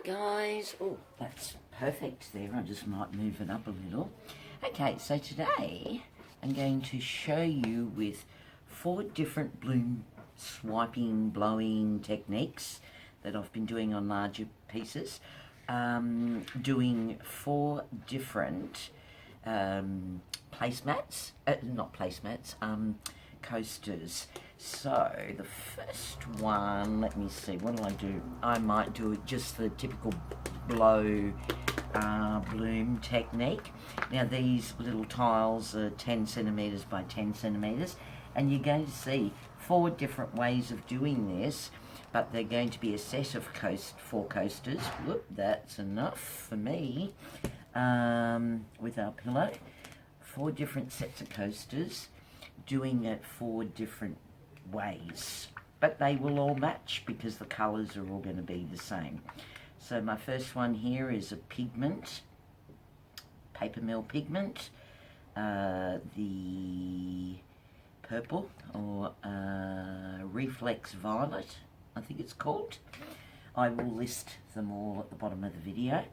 guys. Oh, that's perfect there. I just might move it up a little. Okay, so today I'm going to show you with 4 different bloom swiping, blowing techniques that I've been doing on larger pieces. Doing 4 different placemats, not placemats, coasters. So the first one, let me see, what do I do? I might do just the typical blow bloom technique. Now these little tiles are 10 centimeters by 10 centimeters, and you're going to see 4 different ways of doing this, but they're going to be a set of 4 coasters. Whoop, that's enough for me. With our pillow, 4 different sets of coasters, doing it 4 different ways, but they will all match because the colours are all going to be the same. So my first one here is a pigment, paper mill pigment, the purple or Reflex Violet, I think it's called. I will list them all at the bottom of the video.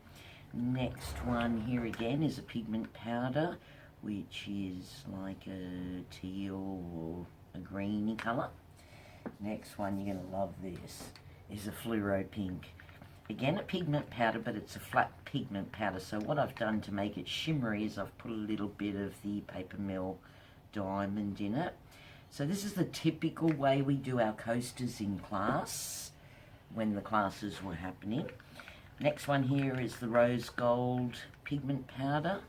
Next one here again is a pigment powder, which is like a teal or a greeny colour. Next one, you're going to love this, is a fluoro pink. Again, a pigment powder, but it's a flat pigment powder. So what I've done to make it shimmery is I've put a little bit of the paper mill diamond in it. So this is the typical way we do our coasters in class, when the classes were happening. Next one here is the rose gold pigment powder.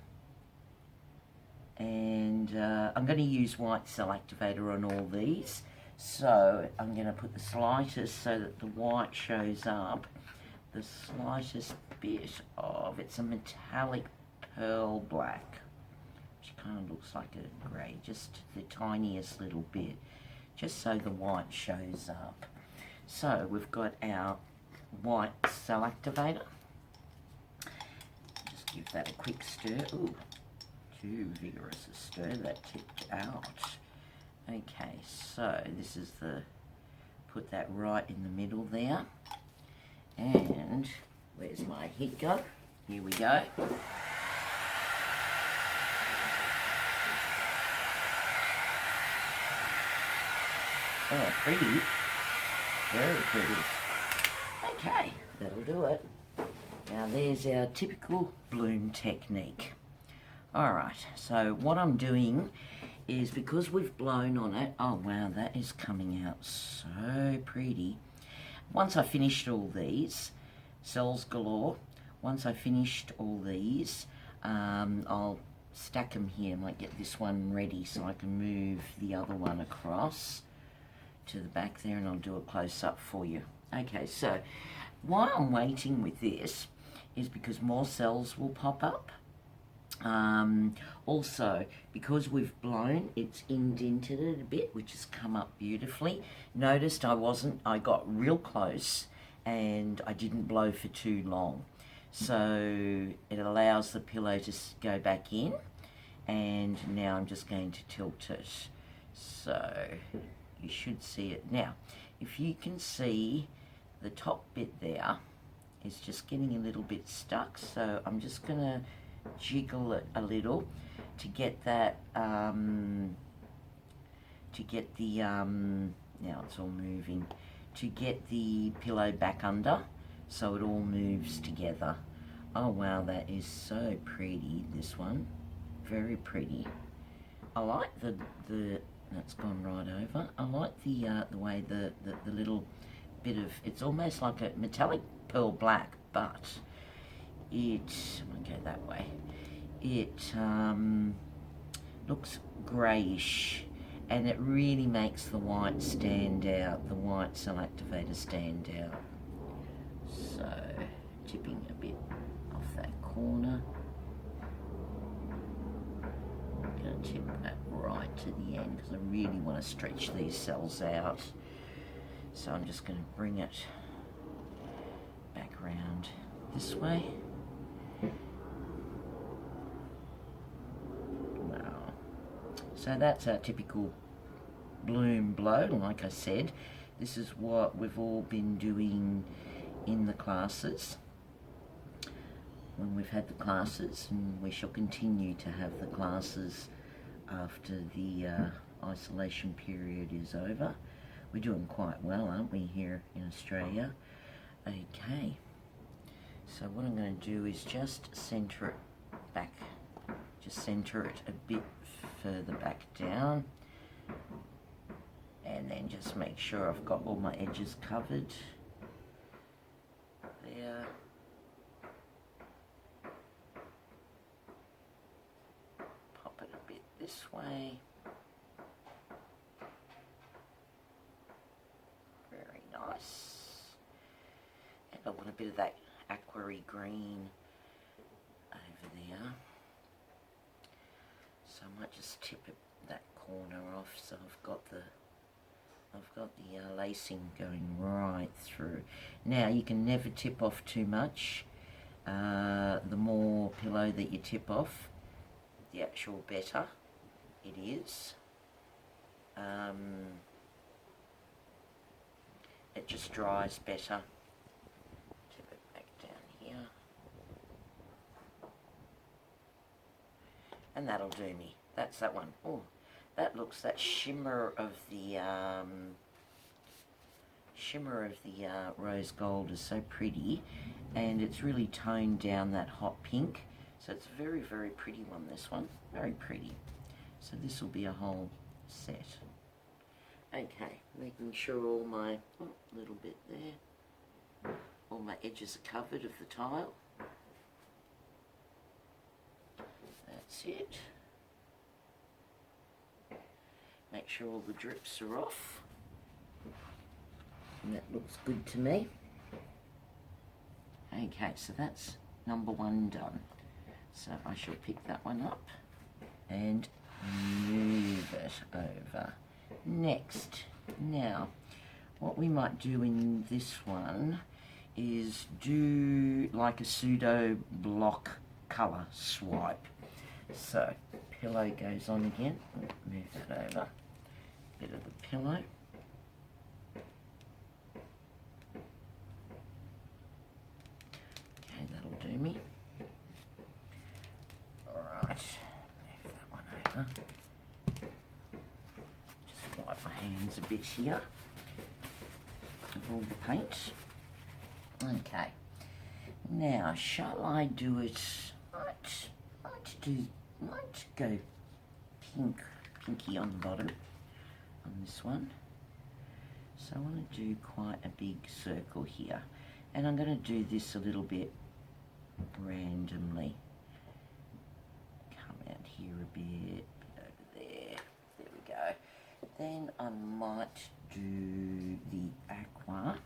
And I'm going to use white cell activator on all these. So I'm going to put the slightest so that the white shows up. The slightest bit of, it's a metallic pearl black, which kind of looks like a grey, just the tiniest little bit, just so the white shows up. So we've got our white cell activator. Just give that a quick stir. Ooh, too vigorous a stir, that tipped out. Okay, so this is the, put that right in the middle there. And where's my heat gun? Here we go. Oh, pretty. Very pretty. Okay, that'll do it. Now there's our typical bloom technique. Alright, so what I'm doing is, because we've blown on it, oh wow, that is coming out so pretty. Once I finished all these, cells galore, once I finished all these, I'll stack them here. I might get this one ready so I can move the other one across to the back there, and I'll do a close-up for you. Okay, so why I'm waiting with this is because more cells will pop up. Also, because we've blown, it's indented it a bit, which has come up beautifully. Noticed I got real close and I didn't blow for too long. So it allows the pillow to go back in, and now I'm just going to tilt it. So you should see it. Now, if you can see, the top bit there is just getting a little bit stuck, so I'm just going to jiggle it a little to get that, now it's all moving, to get the pillow back under so it all moves together. Oh wow, that is so pretty, this one. Very pretty. I like the that's gone right over. I like the way the little bit of, it's almost like a metallic pearl black, but it, I'm going to go that way, it looks greyish, and it really makes the white stand out, the white cell activator stand out. So, tipping a bit off that corner. I'm going to tip that right to the end because I really want to stretch these cells out. So I'm just going to bring it back around this way. Wow. So that's our typical bloom blow. Like I said, this is what we've all been doing in the classes. when we've had the classes, and we shall continue to have the classes after the isolation period is over. We're doing quite well, aren't we, here in Australia? Okay, so what I'm going to do is just centre it back, just centre it a bit further back down, and then just make sure I've got all my edges covered there. Pop it a bit this way. Very nice. And I want a bit of that aqua-y green over there. So I might just tip that corner off so I've got the lacing going right through. Now you can never tip off too much. The more pillow that you tip off, the actual better it is. It just dries better. Tip it back down here. And that'll do me. That's that one. Oh, that looks, that shimmer of the rose gold is so pretty, and it's really toned down that hot pink. So it's a very, very pretty one, this one. Very pretty. So this will be a whole set. Okay, making sure all my, little bit there, all my edges are covered of the tile. That's it. Make sure all the drips are off. And that looks good to me. Okay, so that's number one done. So I shall pick that one up and move it over. Next, now, what we might do in this one is do like a pseudo block colour swipe. So, pillow goes on again. Move that over. Bit of the pillow. Okay, that'll do me. Alright, move that one over. Just wipe my hands a bit here of all the paint. Okay, now shall I do it? Might go pinky on the bottom on this one. So I want to do quite a big circle here, and I'm going to do this a little bit randomly. Come out here a bit over there. There we go. Then I might do the aqua.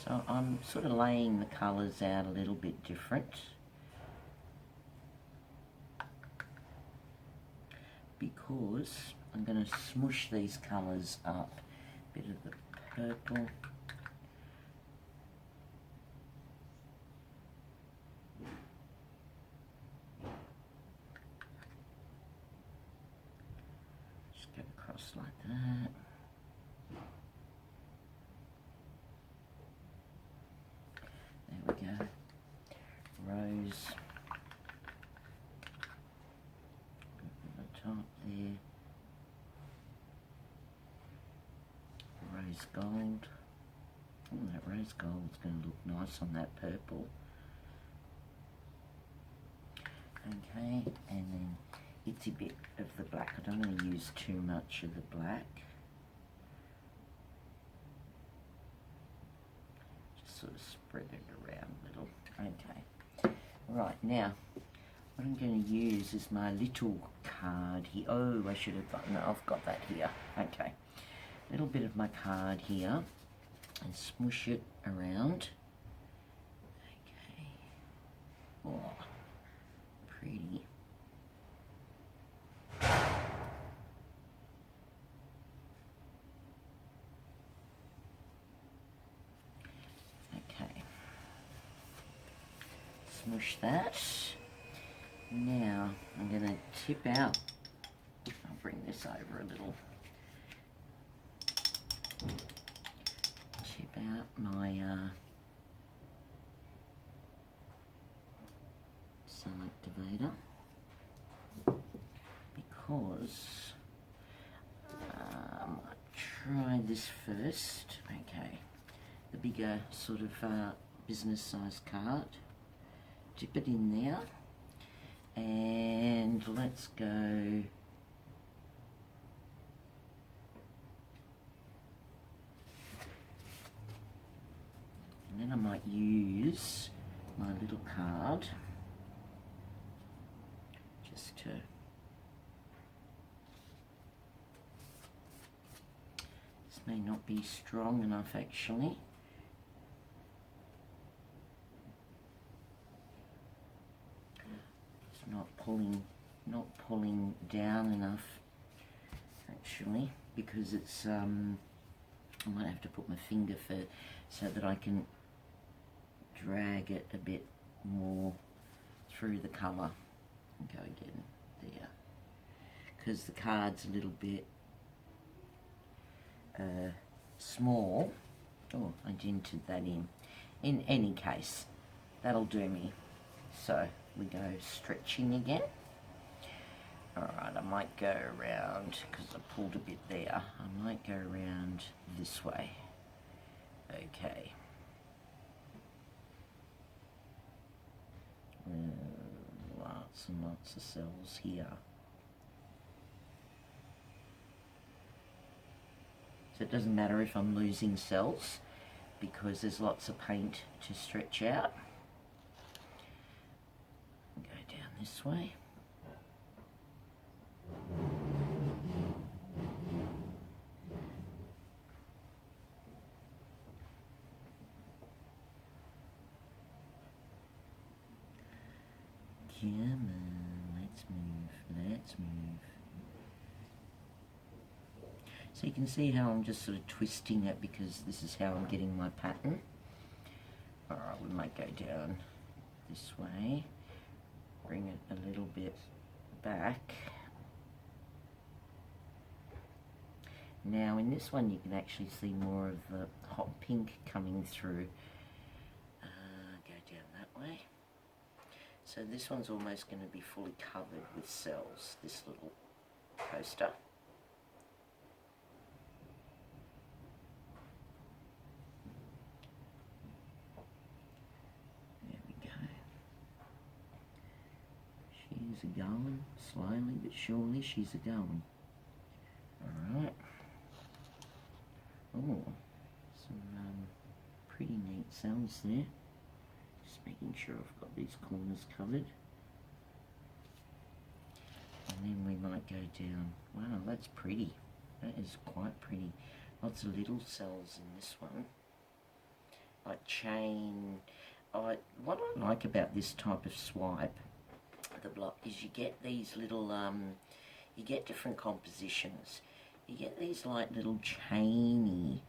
So I'm sort of laying the colours out a little bit different, because I'm going to smush these colours up. Bit of the purple. Just go across like that. There we go. Rose. Over the top there. Rose gold. Oh, that rose gold's going to look nice on that purple. Okay, and then itsy bit of the black. I don't want to use too much of the black. Just sort of spread it around a little. Okay. Right, now, what I'm going to use is my little card here. Oh, I should have got, no, I've got that here. Okay. A little bit of my card here, and smush it around. Okay. Oh, pretty. Okay. Smush that. Now I'm going to tip out bring this over a little. Tip out my sun activator, because I'll try this first. Okay, the bigger sort of business size card. Dip it in there, and let's go. And then I might use my little card just to this may not be strong enough actually. It's not pulling down enough actually, because it's I might have to put my finger so that I can drag it a bit more through the colour. Go again there, because the card's a little bit small. Oh, I dented that in. In any case, that'll do me. So we go stretching again. Alright, I might go around, because I pulled a bit there, I might go around this way. Okay. Lots and lots of cells here. So it doesn't matter if I'm losing cells, because there's lots of paint to stretch out. Go down this way. Come on, let's move. So you can see how I'm just sort of twisting it, because this is how I'm getting my pattern. Alright, we might go down this way, bring it a little bit back. Now in this one you can actually see more of the hot pink coming through. Go down that way. So this one's almost going to be fully covered with cells, this little coaster. There we go. She's a-going, slowly but surely she's a-going. Alright. Oh, some pretty neat cells there. Just making sure I've got these corners covered. And then we might go down. Wow, that's pretty. That is quite pretty. Lots of little cells in this one. Like chain. What I like about this type of swipe, the block, is you get these little, you get different compositions. You get these like little chainy,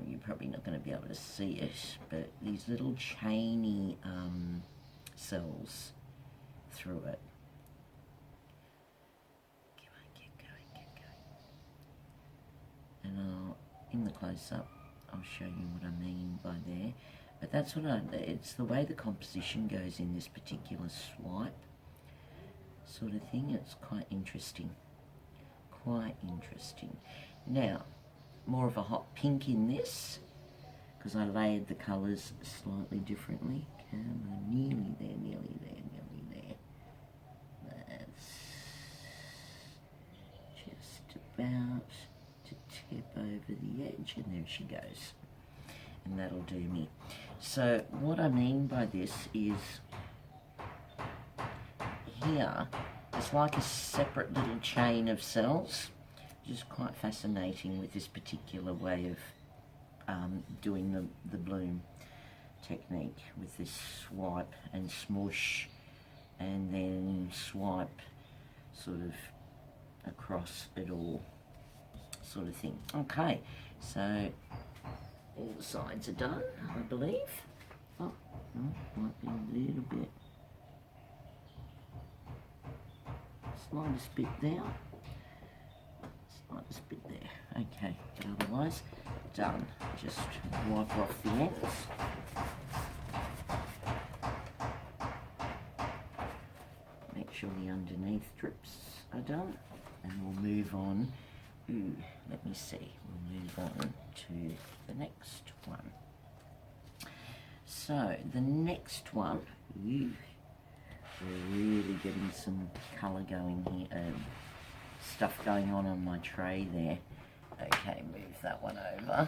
you're probably not going to be able to see it, but these little chainy cells through it. Keep going. And in the close-up, I'll show you what I mean by there. But that's what it's the way the composition goes in this particular swipe sort of thing. It's quite interesting. Now, more of a hot pink in this, because I layered the colours slightly differently. Come on, nearly there. That's just about to tip over the edge, and there she goes. And that'll do me. So what I mean by this is, here, it's like a separate little chain of cells, which is quite fascinating with this particular way of doing the bloom technique, with this swipe and smoosh and then swipe sort of across it all sort of thing. Okay, so all the sides are done, I believe. Oh, no, might be a little bit, slightest bit there. Okay, but otherwise, done. Just wipe off the ends. Make sure the underneath drips are done, and we'll move on. Ooh, let me see. We'll move on to the next one. So the next one, ooh, we're really getting some colour going here, stuff going on my tray there. Okay, move that one over.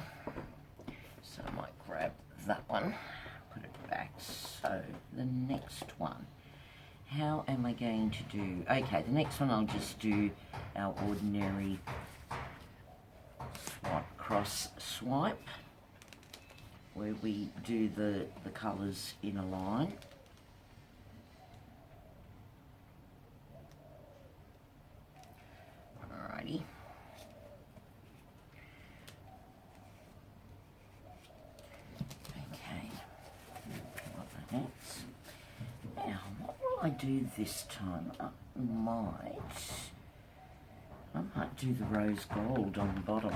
So I might grab that one, put it back. So the next one, how am I going to do? Okay, the next one I'll just do our ordinary swipe, cross swipe, where we do the colours in a line. Alrighty. Okay. Now, what will I do this time? I might do the rose gold on the bottom.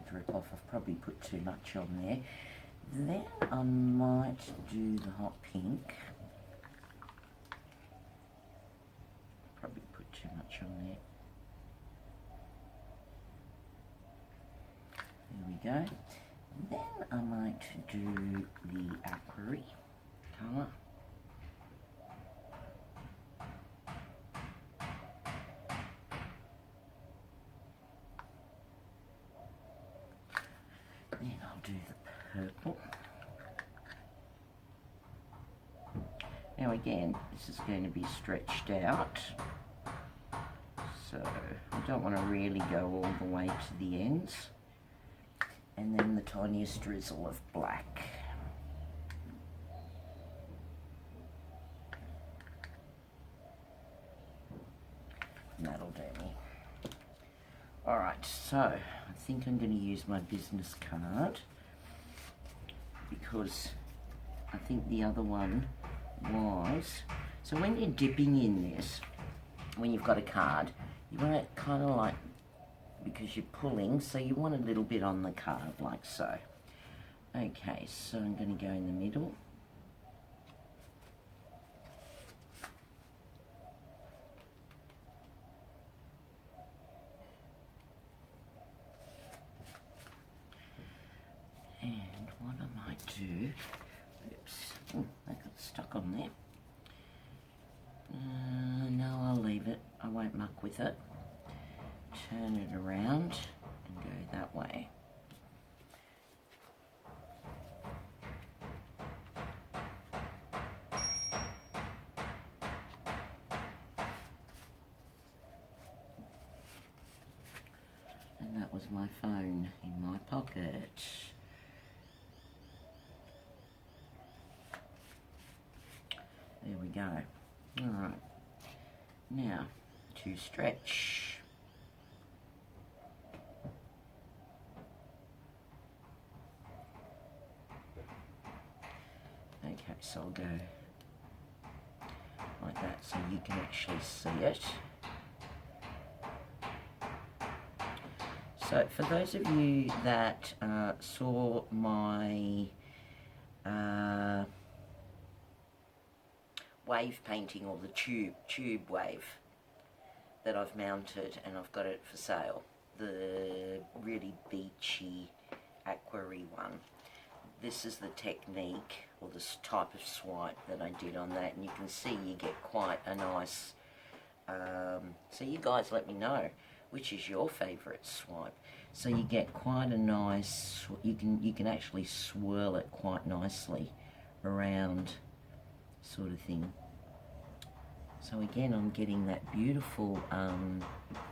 Drip off. I've probably put too much on there. Then I might do the hot pink. Probably put too much on there. There we go. Then I might do the aqua colour. Then I'll do the purple. Now again, this is going to be stretched out, so I don't want to really go all the way to the ends. And then the tiniest drizzle of black. And that'll do me. Alright, so I think I'm going to use my business card, because I think the other one was, so when you're dipping in this, when you've got a card, you want it kind of like, because you're pulling, so you want a little bit on the card, like so. Okay, so I'm going to go in the middle. And what I might do, oops, oh, that got stuck on there. No, I'll leave it, I won't muck with it. Turn it around and go that way. And that was my phone in my pocket. There we go. Alright. Now, to stretch. Okay, so I'll go like that so you can actually see it. So for those of you that saw my wave painting, or the tube wave that I've mounted, and I've got it for sale, the really beachy aqua-y one. This is the technique, or this type of swipe that I did on that, and you can see you get quite a nice, so you guys let me know which is your favourite swipe. So you get quite a nice, you can actually swirl it quite nicely around, sort of thing. So again, I'm getting that beautiful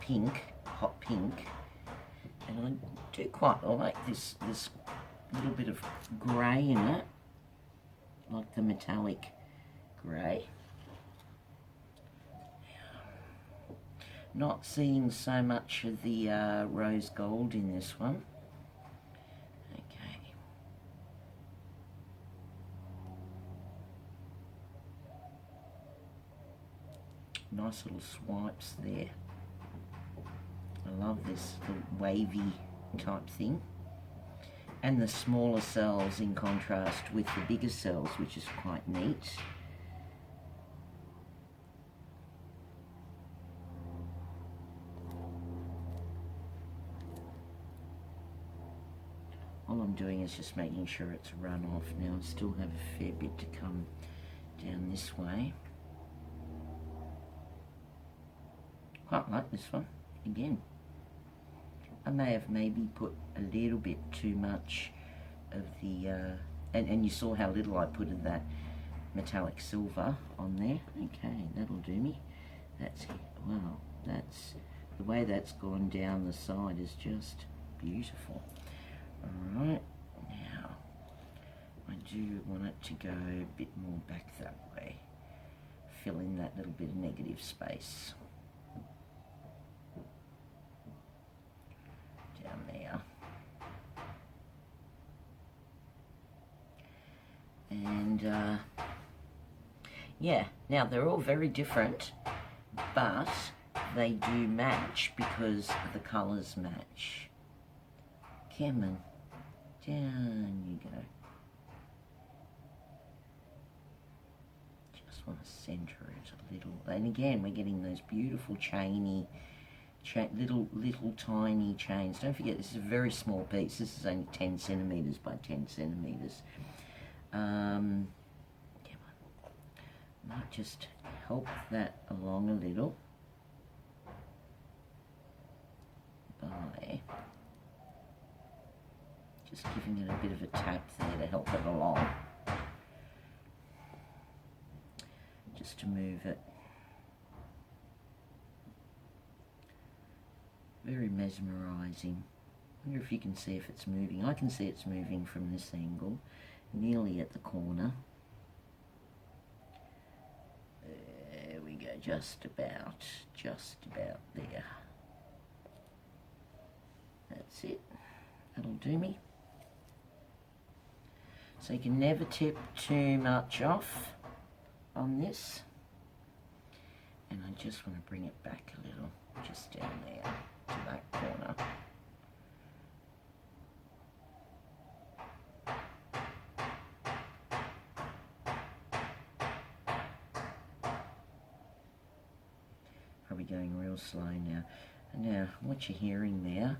pink, hot pink, and I do quite like this little bit of grey in it, like the metallic grey. Not seeing so much of the rose gold in this one. Nice little swipes there. I love this little wavy type thing. And the smaller cells in contrast with the bigger cells, which is quite neat. All I'm doing is just making sure it's run off. Now I still have a fair bit to come down this way. Quite like this one, again. I may have maybe put a little bit too much of the, and you saw how little I put of that metallic silver on there. Okay, that'll do me. That's, wow, that's, the way that's gone down the side is just beautiful. Alright, now, I do want it to go a bit more back that way. Fill in that little bit of negative space. Down there. And, yeah, now they're all very different, but they do match because the colours match. Come on. Down you go. Just want to centre it a little. And again, we're getting those beautiful chainy, little tiny chains. Don't forget, this is a very small piece. This is only 10 centimetres by 10 centimetres. Come on. Might just help that along a little by just giving it a bit of a tap there to help it along. Just to move it. Very mesmerising. I wonder if you can see if it's moving. I can see it's moving from this angle, nearly at the corner. There we go, just about there. That's it. That'll do me. So you can never tip too much off on this. And I just want to bring it back a little, just down there to that corner. Probably going real slow now. And now what you're hearing there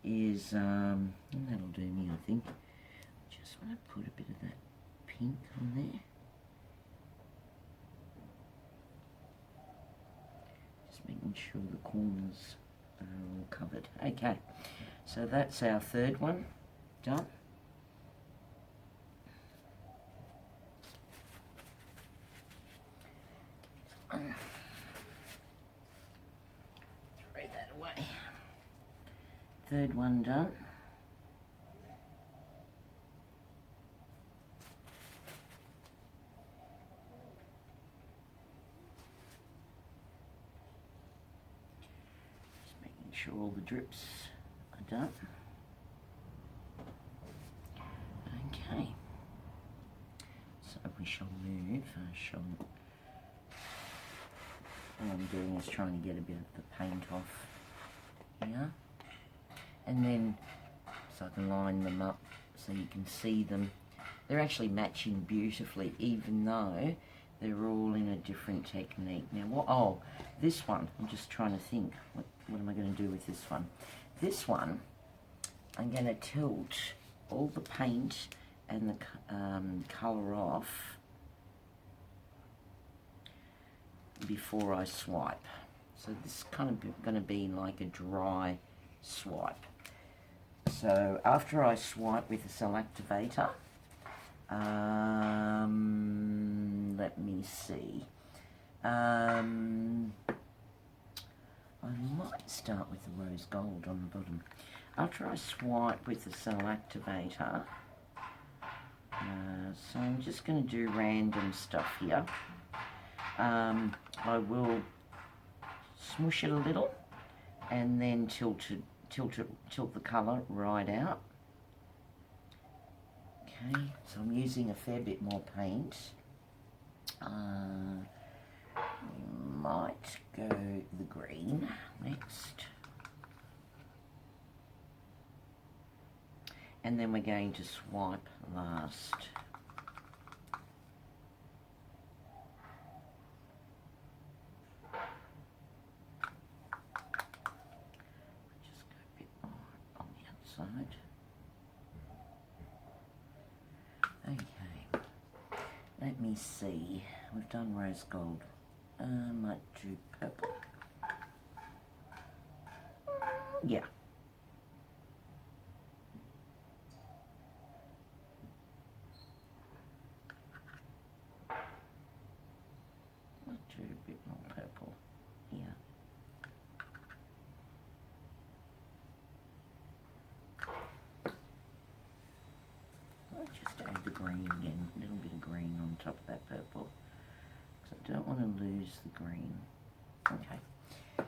is, and that'll do me, I think. Just want to put a bit of that pink on there. Just making sure the corners are all covered. Okay, so that's our third one done. Throw that away. Third one done. Sure all the drips are done. Okay, so we shall move. All I'm doing is trying to get a bit of the paint off here, and then so I can line them up so you can see them. They're actually matching beautifully, even though they're all in a different technique. Now, what? Oh, this one. I'm just trying to think. What am I going to do with this one? This one, I'm going to tilt all the paint and the colour off before I swipe. So this is kind of going to be like a dry swipe. So after I swipe with the cell activator, let me see. I might start with the rose gold on the bottom. After I swipe with the cell activator, so I'm just going to do random stuff here. I will smoosh it a little and then tilt the colour right out. Okay, so I'm using a fair bit more paint. We might go the green next. And then we're going to swipe last. Just go a bit more on the outside. Okay, let me see. We've done rose gold. Might do purple. Yeah. Might do a bit more purple. Yeah. I'll just add the green again, a little bit of green on top of that purple, because I don't want to lose the green. Okay, and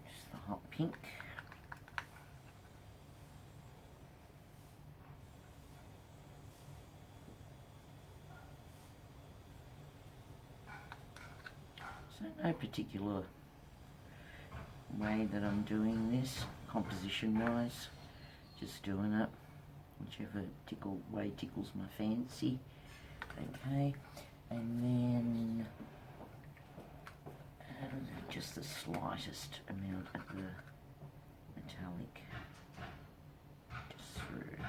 just the hot pink. So no particular way that I'm doing this, composition-wise, just doing it. Whichever way tickles my fancy. Okay, and then just the slightest amount of the metallic just through.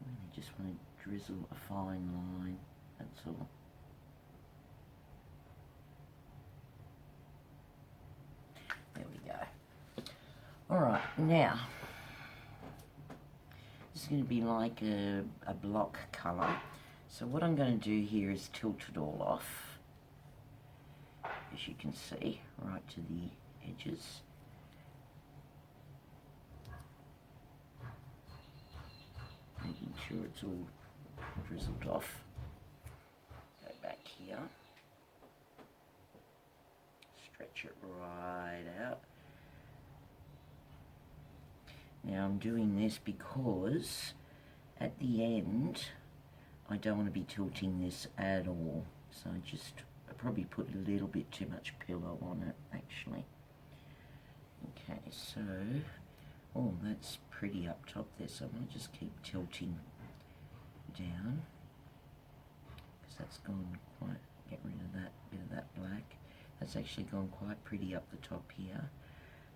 I just want to drizzle a fine line, that's all. There we go. Alright, now, this is going to be like a block colour. So what I'm going to do here is tilt it all off, as you can see, right to the edges. Making sure it's all drizzled off. Go back here. Stretch it right out. Now I'm doing this because at the end I don't want to be tilting this at all. So I probably put a little bit too much pillow on it actually. Okay, so oh, that's pretty up top there, so I'm going to just keep tilting down because that's gone quite, get rid of that bit of that black. That's actually gone quite pretty up the top here,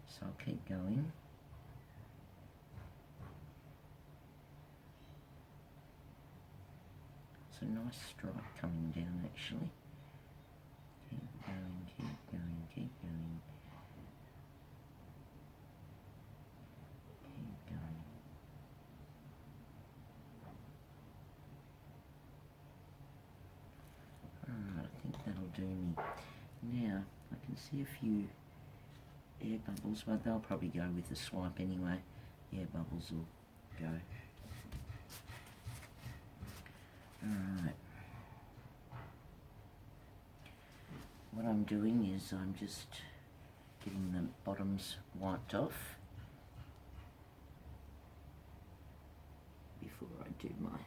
so I'll keep going. It's a nice stripe coming down actually. Keep going, keep going, keep going. Keep going. Alright, I think that'll do me. Now, I can see a few air bubbles, but they'll probably go with the swipe anyway. The air bubbles will go. Alright. What I'm doing is I'm just getting the bottoms wiped off before I do my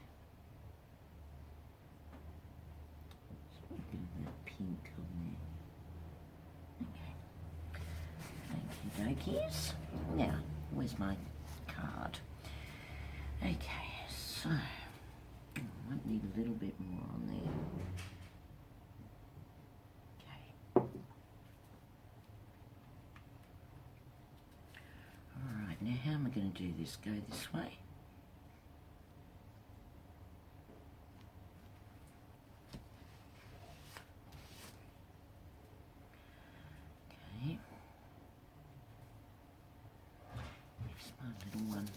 swiping that pink on there. Okay. Thank you, dokies. Now, where's my card? Okay, so I might need a little bit more on there. Okay. Alright, now how am I going to do this? Go this way? Okay. Here's my little one.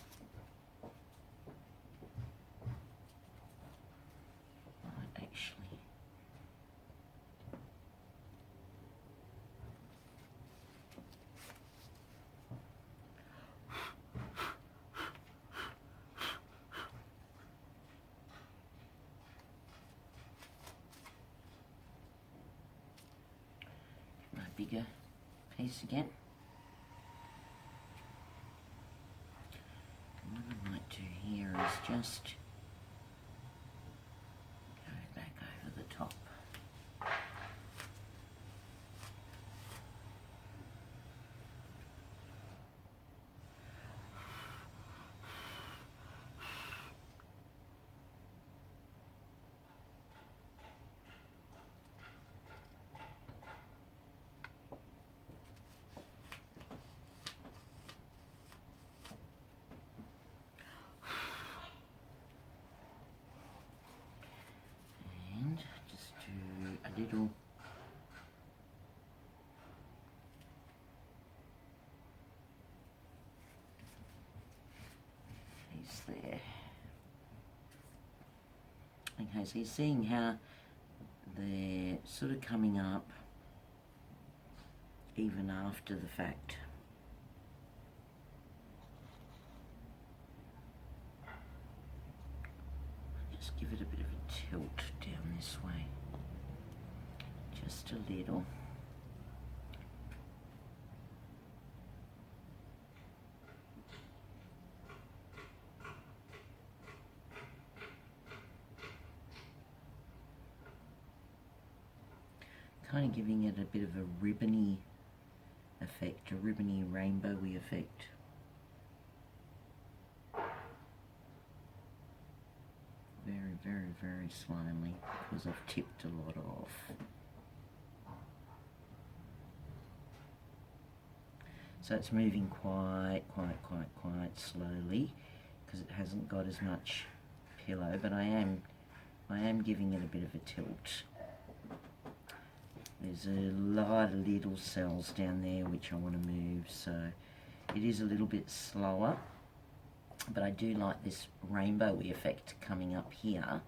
Bigger piece again. And what I might do here is just little piece there. Okay, so you're seeing how they're sort of coming up even after the fact. Just give it a bit of a tilt down this way, just a little. Kind of giving it a bit of a ribbony effect, a ribbony rainbowy effect. Very, very, very slowly, because I've tipped a lot off. So it's moving quite slowly, because it hasn't got as much pillow, but I am giving it a bit of a tilt. There's a lot of little cells down there which I want to move, so it is a little bit slower, but I do like this rainbowy effect coming up here.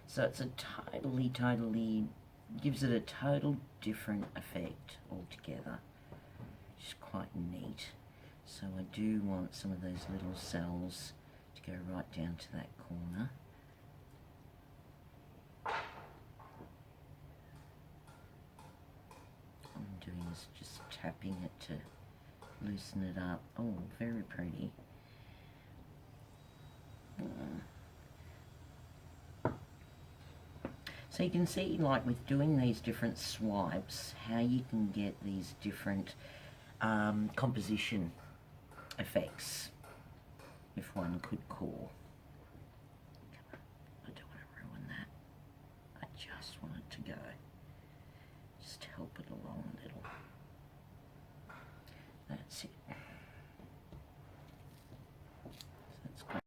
So it's a totally gives it a total different effect altogether, which is quite neat. So I do want some of those little cells to go right down to that corner. What I'm doing is just tapping it to loosen it up. Oh, very pretty. So you can see, like with doing these different swipes, how you can get these different composition effects, if one could call.